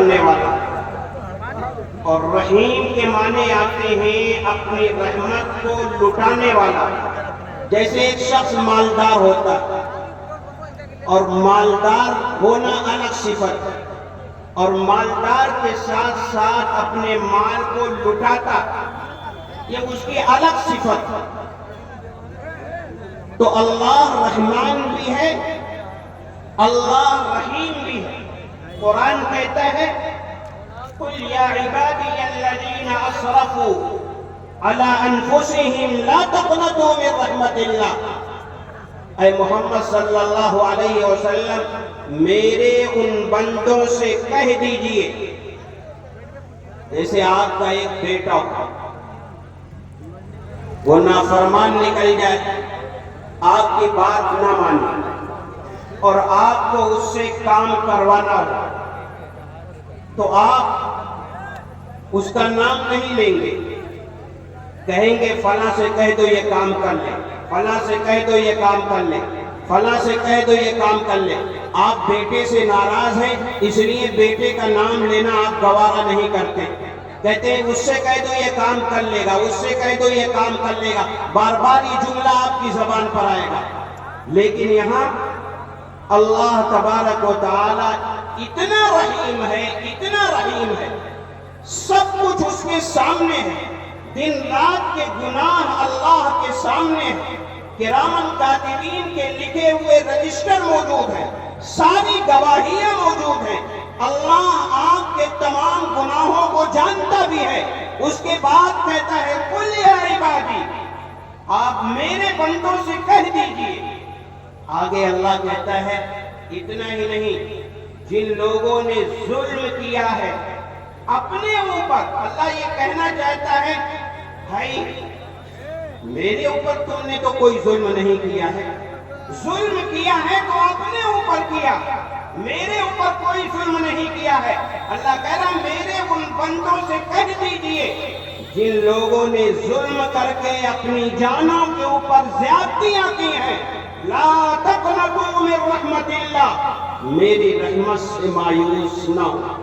کرنے والا، اور رحیم کے معنی آتے ہیں اپنی رحمت کو لٹانے والا۔ جیسے ایک شخص مالدار ہوتا، اور مالدار ہونا الگ صفت، اور مالدار کے ساتھ ساتھ اپنے مال کو لٹاتا، یہ اس کی الگ صفت۔ تو اللہ رحمان بھی ہے، اللہ رحیم بھی ہے۔ قرآن کہتا ہے قُلْ يَا عِبَادِيَ الَّذِينَ أَسْرَفُوا عَلَىٰ أَنفُسِهِمْ لَا تَقْنَطُوا مِن رَحْمَتِ اللَّهِ۔ اے محمد صلی اللہ علیہ وسلم میرے ان بندوں سے کہہ دیجئے، جیسے آپ کا ایک بیٹا ہو، وہ نافرمان نکل جائے، آپ کی بات نہ مانے، اور آپ کو اس سے کام کروانا ہو، تو آپ اس کا نام نہیں لیں گے، کہیں گے فلاں سے کہہ دو یہ کام کر لے، فلاں سے کہہ دو یہ کام کر لے، فلاں سے کہہ دو یہ کام کر لے۔ آپ بیٹے سے ناراض ہیں، اس لیے بیٹے کا نام لینا آپ گوارا نہیں کرتے، کہتے ہیں اس سے کہہ دو یہ کام کر لے گا، اس سے کہہ دو یہ کام کر لے گا، بار بار یہ جملہ آپ کی زبان پر آئے گا۔ لیکن یہاں اللہ تبارک و تعالی اتنا رحیم ہے، اتنا رحیم ہے، سب کچھ اس کے سامنے ہے، دن رات کے گناہ اللہ کے سامنے ہیں، کرامن کاتبین کے لکھے ہوئے رجسٹر موجود ہیں، ساری گواہیاں موجود ہیں۔ اللہ آپ کے تمام گناہوں کو جانتا بھی ہے، اس کے بعد کہتا ہے قُلْ يَا عِبَادِي، آپ میرے بندوں سے کہہ دیجئے۔ آگے اللہ کہتا ہے اتنا ہی نہیں، جن لوگوں نے ظلم کیا ہے اپنے اوپر، اللہ یہ کہنا چاہتا ہے بھائی میرے اوپر تم نے تو کوئی ظلم نہیں کیا ہے، ظلم کیا ہے تو اپنے اوپر کیا، میرے اوپر کوئی ظلم نہیں کیا ہے۔ اللہ کہہ رہا میرے ان بندوں سے کہہ دیجئے جن لوگوں نے ظلم کر کے اپنی جانوں کے اوپر زیادتیاں کی ہیں، لا تقنطوا من رحمت اللہ، میری رحمت سے مایوس نہ ہو۔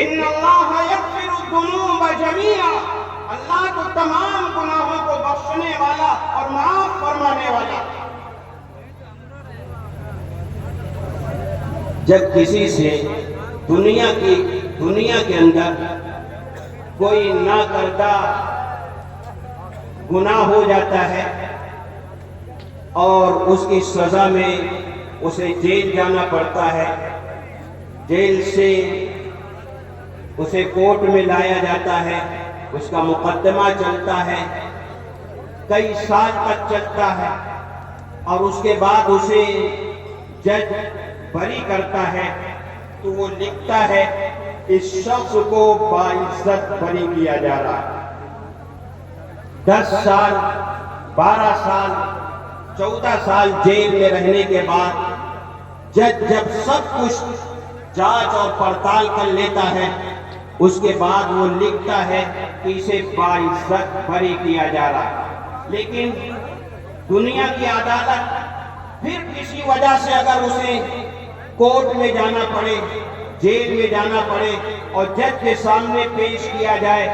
ان اللہ یغفر الذنوب جمیعا، اللہ تو تمام گناہوں کو بخشنے والا اور معاف فرمانے والا۔ جب کسی سے دنیا کے اندر کوئی ناکردہ گناہ ہو جاتا ہے اور اس کی سزا میں اسے جیل جانا پڑتا ہے، جیل سے اسے کورٹ میں لایا جاتا ہے، اس کا مقدمہ چلتا ہے، کئی سال تک چلتا ہے، اور اس کے بعد اسے جج بری کرتا ہے، تو وہ لکھتا ہے اس شخص کو باعزت بری کیا جا رہا ہے۔ 10 سال 12 سال 14 سال جیل میں رہنے کے بعد جج جب سب کچھ جانچ اور پڑتال کر لیتا ہے، اس کے بعد وہ لکھتا ہے کہ اسے باعزت بری کیا جا رہا ہے۔ لیکن دنیا کی عدالت پھر کسی وجہ سے اگر اسے کورٹ میں جانا پڑے، جیل میں جانا پڑے اور جج کے سامنے پیش کیا جائے،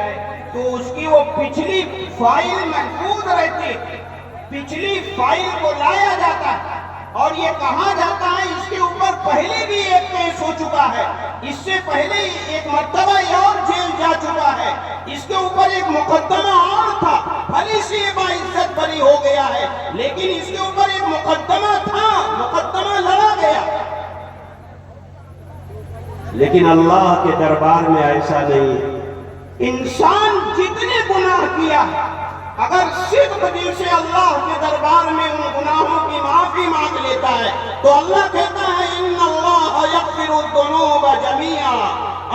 تو اس کی وہ پچھلی فائل محفوظ رہتی، پچھلی فائل کو لایا جاتا ہے اور یہ کہا جاتا ہے اس کے اوپر پہلے بھی ایک کیس ہو چکا ہے، اس سے پہلے ایک مرتبہ یہ اور جیل جا چکا ہے، اس کے اوپر ایک مقدمہ اور تھا، بھلے سے یہ باعزت بری ہو گیا ہے لیکن اس کے اوپر ایک مقدمہ تھا، مقدمہ لڑا گیا۔ لیکن اللہ کے دربار میں ایسا نہیں، انسان جتنے گناہ کیا اگر صدق دل سے اللہ کے دربار میں ان گناہوں کی معافی مانگ لیتا ہے تو اللہ کہتا ہے ان اللہ یغفر الذنوب جمیعا،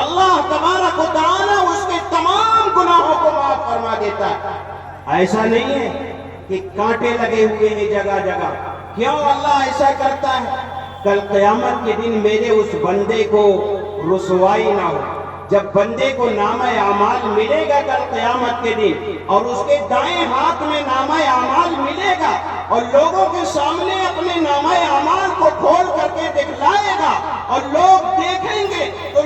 اللہ تبارک و تعالی اس کے تمام گناہوں کو معاف فرما دیتا ہے۔ ایسا نہیں ہے کہ کانٹے لگے ہوئے ہیں جگہ جگہ، کیوں اللہ ایسا کرتا ہے؟ کل قیامت کے دن میرے اس بندے کو رسوائی نہ ہو۔ جب بندے کو نامہ اعمال ملے گا کل قیامت کے دن، اور اس کے دائیں ہاتھ میں نامہ اعمال ملے گا اور لوگوں کے سامنے اپنے نامہ اعمال کو کھول کر کے دکھلائے گا اور لوگ دیکھیں گے تو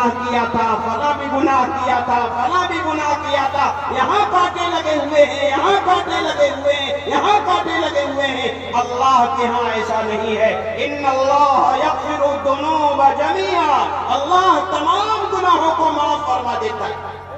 گناہ کیا تھا، فلاں بھی گناہ کیا تھا، فلاں بھی گناہ کیا تھا، یہاں کانٹے لگے ہوئے ہیں، یہاں کانٹے لگے ہوئے ہیں، یہاں کانٹے لگے ہوئے ہیں۔ اللہ کے ہاں ایسا نہیں ہے۔ ان اللہ یغفر الذنوب جمیعا، اللہ تمام گناہوں کو معاف فرما دیتا ہے۔